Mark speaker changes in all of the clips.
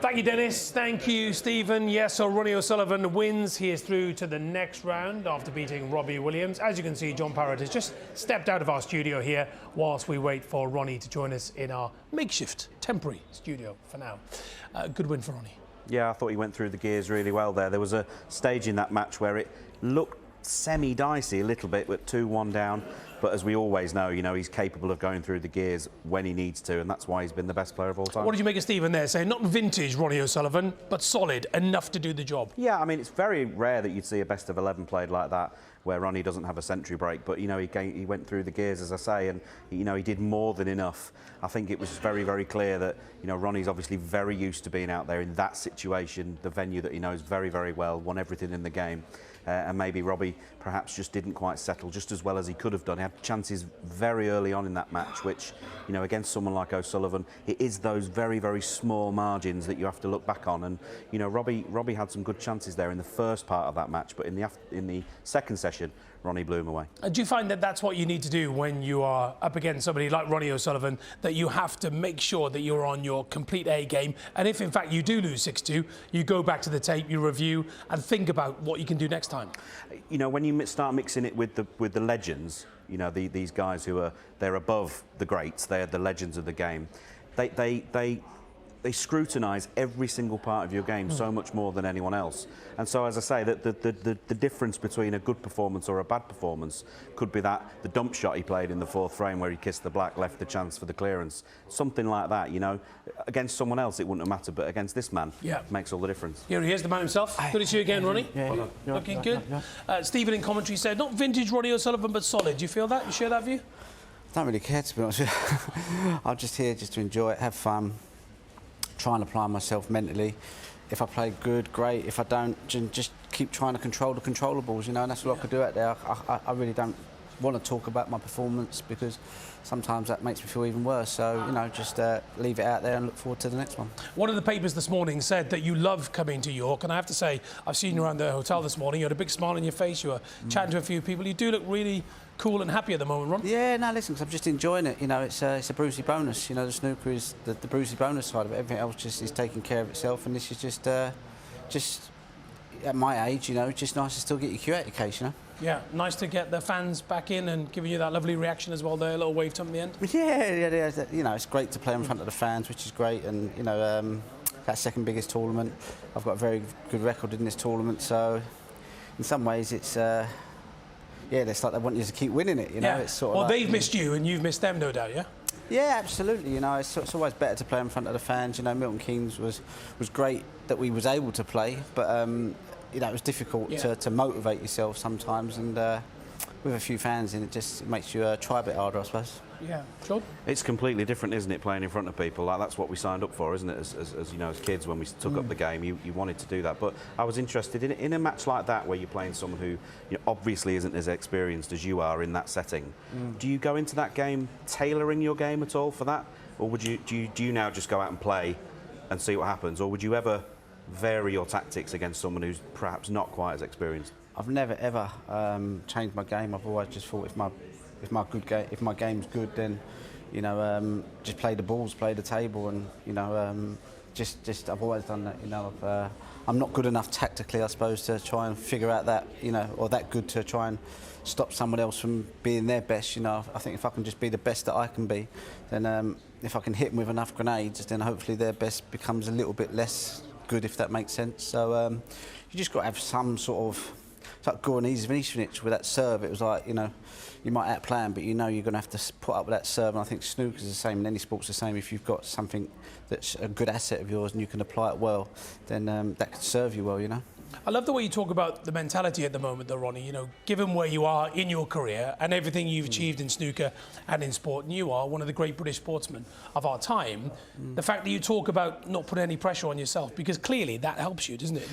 Speaker 1: Thank you, Dennis. Thank you, Stephen. Yes, so Ronnie O'Sullivan wins. He is through to the next round after beating Robbie Williams. As you can see, John Parrott has just stepped out of our studio here whilst we wait for Ronnie to join us in our makeshift, temporary studio for now. Good win for Ronnie.
Speaker 2: Yeah, I thought he went through the gears really well there. There was a stage in that match where it looked semi-dicey a little bit with 2-1 down. But as we always know, he's capable of going through the gears when he needs to, and that's why he's been the best player of all time.
Speaker 1: What did you make of Stephen there, saying not vintage Ronnie O'Sullivan, but solid, enough to do the job?
Speaker 2: Yeah, I mean, it's very rare that you'd see a best of 11 played like that, where Ronnie doesn't have a century break. But, he went through the gears, as I say, and, he did more than enough. I think it was very, very clear that, Ronnie's obviously very used to being out there in that situation, the venue that he knows very, very well, won everything in the game. And maybe Robbie perhaps just didn't quite settle just as well as he could have done. He had chances very early on in that match, which, against someone like O'Sullivan, it is those very, very small margins that you have to look back on. And, Robbie had some good chances there in the first part of that match, but in the second session, Ronnie blew him away.
Speaker 1: Do you find that that's what you need to do when you are up against somebody like Ronnie O'Sullivan, that you have to make sure that you're on your complete A game, and if in fact you do lose 6-2, you go back to the tape, you review and think about what you can do next time?
Speaker 2: When you start mixing it with the legends, these guys they're above the greats, they're the legends of the game. They scrutinise every single part of your game so much more than anyone else. And so, as I say, the difference between a good performance or a bad performance could be that the dump shot he played in the fourth frame where he kissed the black left the chance for the clearance. Something like that, Against someone else it wouldn't have mattered, but against this man, it makes all the difference.
Speaker 1: Here's the man himself. Good to see you again, Ronnie.
Speaker 3: Yeah,
Speaker 1: looking good. Stephen in commentary said, not vintage Ronnie O'Sullivan, but solid. Do you feel that? You share that view?
Speaker 3: I don't really care, to be honest with you. I'm just here just to enjoy it, have fun. Try and apply myself mentally. If I play good, great. If I don't, just keep trying to control the controllables, and that's what I could do out there. I really don't want to talk about my performance because sometimes that makes me feel even worse. So, just leave it out there and look forward to the next one.
Speaker 1: One of the papers this morning said that you love coming to York, and I have to say, I've seen you around the hotel this morning. You had a big smile on your face. You were chatting to a few people. You do look really cool and happy at the moment, Ron.
Speaker 3: Yeah, no, listen, 'cause I'm just enjoying it. It's a Brucey bonus. The snooker is the Brucey bonus side of it. Everything else just is taking care of itself, and this is just at my age, it's just nice to still get your cue out your case,
Speaker 1: Yeah, nice to get the fans back in and giving you that lovely reaction as well there, a little wave to them at the end.
Speaker 3: Yeah. It's great to play in front of the fans, which is great, and that second biggest tournament. I've got a very good record in this tournament, so in some ways it's. It's like they want you to keep winning it, It's sort of
Speaker 1: they've missed you and you've missed them, no doubt, yeah?
Speaker 3: Yeah, absolutely. It's always better to play in front of the fans. Milton Keynes was great that we was able to play, but it was difficult to motivate yourself sometimes, and with a few fans in it just makes you try a bit harder, I suppose.
Speaker 1: Yeah, sure.
Speaker 2: It's completely different, isn't it, playing in front of people? That's what we signed up for, isn't it? As kids, when we took up the game, you wanted to do that. But I was interested in a match like that where you're playing someone who obviously isn't as experienced as you are in that setting. Do you go into that game tailoring your game at all for that, or do you now just go out and play and see what happens, or would you ever vary your tactics against someone who's perhaps not quite as experienced?
Speaker 3: I've never ever changed my game. I've always just thought if my game's good, then just play the balls, play the table, and just I've always done that. I'm not good enough tactically, I suppose, to try and figure out that or that good to try and stop someone else from being their best. I think if I can just be the best that I can be, then if I can hit them with enough grenades, then hopefully their best becomes a little bit less good, if that makes sense. So you just got to have some sort of. It's like Goran Ivanisevic with that serve. It was like, you might outplay him, but you're going to have to put up with that serve. And I think snooker's the same, and any sport's the same. If you've got something that's a good asset of yours and you can apply it well, then that could serve you well,
Speaker 1: I love the way you talk about the mentality at the moment, though, Ronnie. Given where you are in your career and everything you've achieved in snooker and in sport, and you are one of the great British sportsmen of our time, the fact that you talk about not putting any pressure on yourself, because clearly that helps you, doesn't it?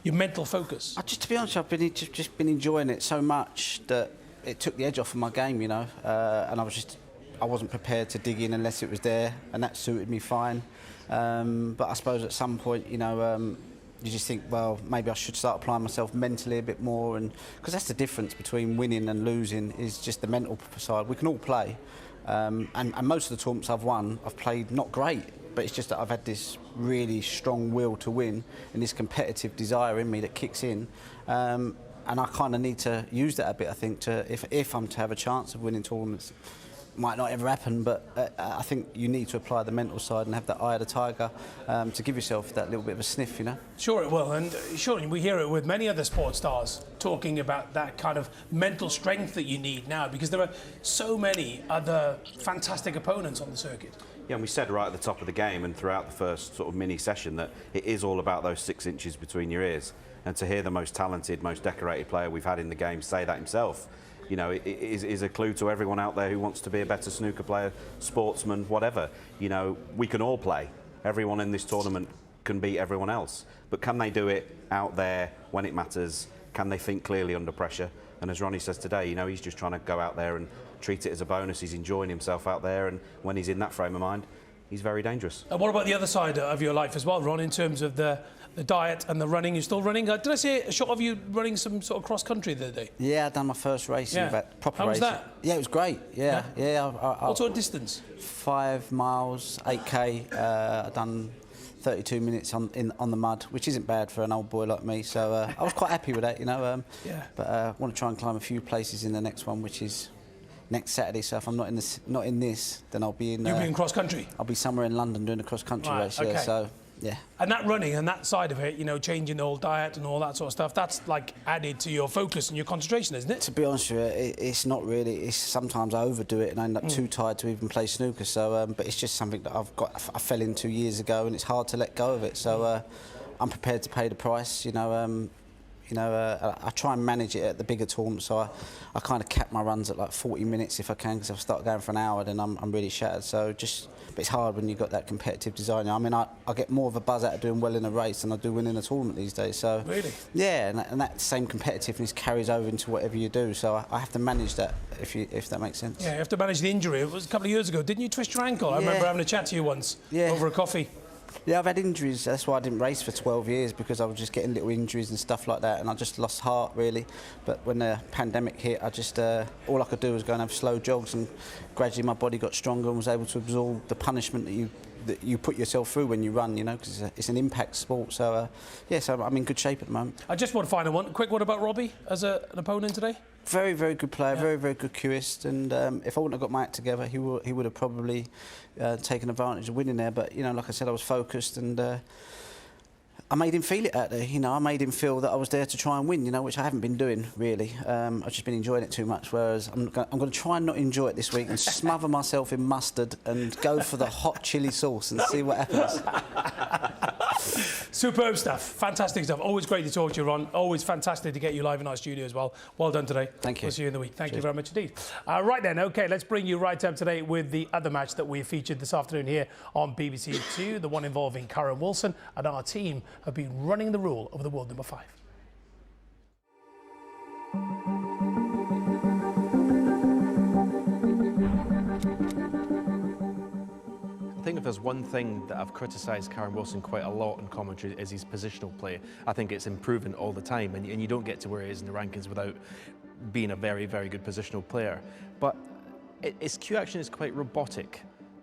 Speaker 1: Your mental focus.
Speaker 3: To be honest, I've just been enjoying it so much that it took the edge off of my game, and I wasn't prepared to dig in unless it was there, and that suited me fine. But I suppose at some point, you just think, well, maybe I should start applying myself mentally a bit more, and because that's the difference between winning and losing, is just the mental side. We can all play, and most of the tournaments I've won, I've played not great, but it's just that I've had this really strong will to win and this competitive desire in me that kicks in. And I kind of need to use that a bit, I think, to if I'm to have a chance of winning tournaments. Might not ever happen, but I think you need to apply the mental side and have that eye of the tiger to give yourself that little bit of a sniff, you know?
Speaker 1: Sure it will, and sure, we hear it with many other sports stars talking about that kind of mental strength that you need now, because there are so many other fantastic opponents on the circuit.
Speaker 2: Yeah, and we said right at the top of the game and throughout the first sort of mini session that it is all about those 6 inches between your ears. And to hear the most talented, most decorated player we've had in the game say that himself, you know, it is a clue to everyone out there who wants to be a better snooker player, sportsman, whatever. You know, we can all play. Everyone in this tournament can beat everyone else. But can they do it out there when it matters? Can they think clearly under pressure? And as Ronnie says today, you know, he's just trying to go out there and treat it as a bonus. He's enjoying himself out there, and when he's in that frame of mind, he's very dangerous.
Speaker 1: And what about the other side of your life as well, Ron, in terms of the diet and the running? You're still running? Did I see a shot of you running some sort of cross-country the other day?
Speaker 3: Yeah, I done my first race, proper
Speaker 1: How was
Speaker 3: race.
Speaker 1: that?
Speaker 3: Yeah, it was great. Yeah.
Speaker 1: What sort of distance?
Speaker 3: 5 miles, 8k. I done 32 minutes on the mud, which isn't bad for an old boy like me. So I was quite happy with that, you know. But I want to try and climb a few places in the next one, which is next Saturday. So if I'm not in this, then I'll be in.
Speaker 1: You'll be in cross country.
Speaker 3: I'll be somewhere in London doing a cross country race.
Speaker 1: Okay.
Speaker 3: Yeah. So. Yeah.
Speaker 1: And that running and that side of it, you know, changing the whole diet and all that sort of stuff, that's like added to your focus and your concentration, isn't it?
Speaker 3: To be honest with you, it's not really. It's sometimes I overdo it and I end up too tired to even play snooker. So, but it's just something that I fell into years ago, and it's hard to let go of it. So, I'm prepared to pay the price. I try and manage it at the bigger tournaments. So I kind of cap my runs at like 40 minutes if I can, because if I start going for an hour, then I'm really shattered. So but it's hard when you've got that competitive design. I mean, I get more of a buzz out of doing well in a race than I do winning a tournament these days. So
Speaker 1: really,
Speaker 3: yeah, and that same competitiveness carries over into whatever you do. So I have to manage that, if that makes sense.
Speaker 1: Yeah, you have to manage the injury. It was a couple of years ago. Didn't you twist your ankle? I remember having a chat to you once over a coffee.
Speaker 3: Yeah, I've had injuries. That's why I didn't race for 12 years, because I was just getting little injuries and stuff like that, and I just lost heart, really. But when the pandemic hit, I just all I could do was go and have slow jogs, and gradually my body got stronger and was able to absorb the punishment that you put yourself through when you run, you know, because it's an impact sport. So, so I'm in good shape at the moment.
Speaker 1: I just want to find a quick one about Robbie as an opponent today.
Speaker 3: Very, very good player, very, very good cueist, and if I wouldn't have got my act together, he would have probably taken advantage of winning there. But, you know, like I said, I was focused, and I made him feel it out there. You know, I made him feel that I was there to try and win, you know, which I haven't been doing, really. I've just been enjoying it too much, whereas I'm going to try and not enjoy it this week and smother myself in mustard and go for the hot chilli sauce and see what happens.
Speaker 1: Superb stuff, fantastic stuff. Always great to talk to you, Ron. Always fantastic to get you live in our studio as well. Well done today.
Speaker 3: Thank you.
Speaker 1: We'll see you in the week. Thank you very much indeed. Right then, okay, let's bring you right up today with the other match that we featured this afternoon here on BBC Two, the one involving Karen Wilson, and our team have been running the rule over the world number 5.
Speaker 4: I think if there's one thing that I've criticised Karen Wilson quite a lot in commentary is his positional play. I think it's improving all the time, and you don't get to where he is in the rankings without being a very, very good positional player. But his cue action is quite robotic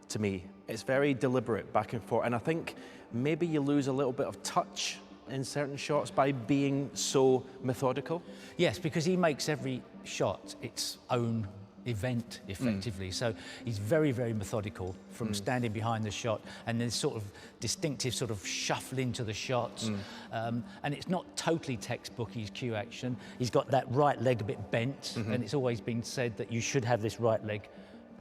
Speaker 4: to me. It's very deliberate, back and forth, and I think maybe you lose a little bit of touch in certain shots by being so methodical.
Speaker 5: Yes, because he makes every shot its own event, effectively. So he's very, very methodical from standing behind the shot, and then sort of distinctive sort of shuffle into the shots. And it's not totally textbook, his cue action. He's got that right leg a bit bent, and it's always been said that you should have this right leg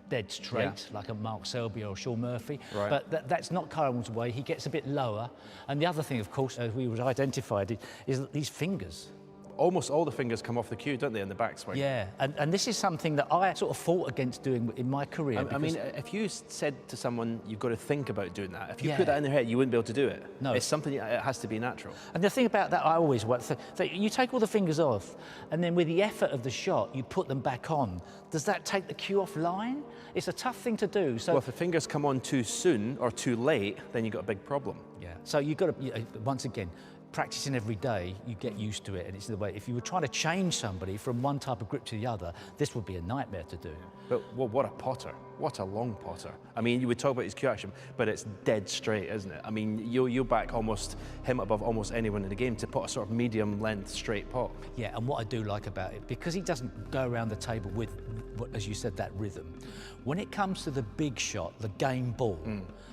Speaker 5: dead straight, like a Mark Selby or Sean Murphy.
Speaker 4: Right.
Speaker 5: But that's not Karen's way. He gets a bit lower. And the other thing, of course, as we was identified, is these fingers.
Speaker 4: Almost all the fingers come off the cue, don't they, in the backswing?
Speaker 5: Yeah, and this is something that I sort of fought against doing in my career.
Speaker 4: I mean, if you said to someone, you've got to think about doing that, if you
Speaker 5: Yeah.
Speaker 4: put that in their head, you wouldn't be able to do it.
Speaker 5: No.
Speaker 4: It's something, it has to be natural.
Speaker 5: And the thing about that, I always want that you take all the fingers off, and then with the effort of the shot, you put them back on. Does that take the cue offline? It's a tough thing to do. So
Speaker 4: Well, if the fingers come on too soon or too late, then you've got a big problem.
Speaker 5: yeah. So you've got to once again. practicing every day, you get used to it, and it's the way. If you were trying to change somebody from one type of grip to the other, this would be a nightmare to do.
Speaker 4: But well, what a potter. What a long potter. I mean, you would talk about his q-action, but it's dead straight, isn't it? I mean, you back him above almost anyone in the game to put a sort of medium length straight pot.
Speaker 5: Yeah, and what I do like about it, because he doesn't go around the table with, as you said, that rhythm. When it comes to the big shot, the game ball,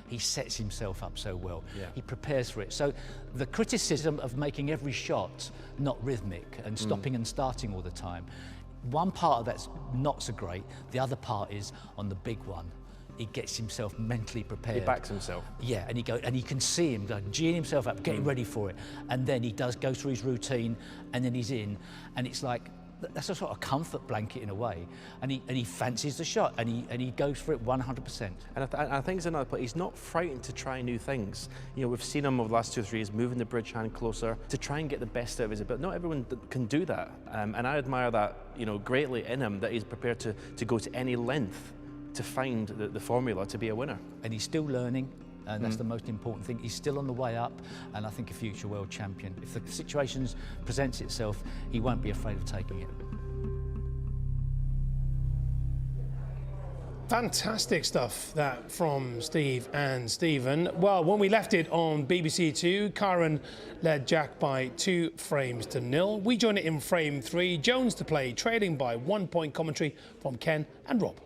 Speaker 5: he sets himself up so well.
Speaker 4: Yeah.
Speaker 5: He prepares for it. So the criticism of making every shot not rhythmic and stopping and starting all the time, one part of that's not so great. The other part is on the big one, he gets himself mentally prepared.
Speaker 4: He backs himself.
Speaker 5: Yeah, and you can see him like, geeing himself up, getting ready for it, and then he does go through his routine, and then he's in, and it's like that's a sort of comfort blanket in a way, and he fancies the shot, and he goes for it 100%.
Speaker 4: And I think it's another point. He's not frightened to try new things. You know, we've seen him over the last 2 or 3 years moving the bridge hand closer to try and get the best out of his ability. Not everyone can do that, and I admire that, you know, greatly in him, that he's prepared to go to any length to find the formula to be a winner.
Speaker 5: And he's still learning, and that's the most important thing. He's still on the way up, and I think a future world champion. If the situation presents itself, he won't be afraid of taking it.
Speaker 1: Fantastic stuff that from Steve and Stephen. Well, when we left it on BBC Two, Kyron led Jack by 2 frames to 0. We join it in frame 3. Jones to play, trailing by 1 point. Commentary from Ken and Rob.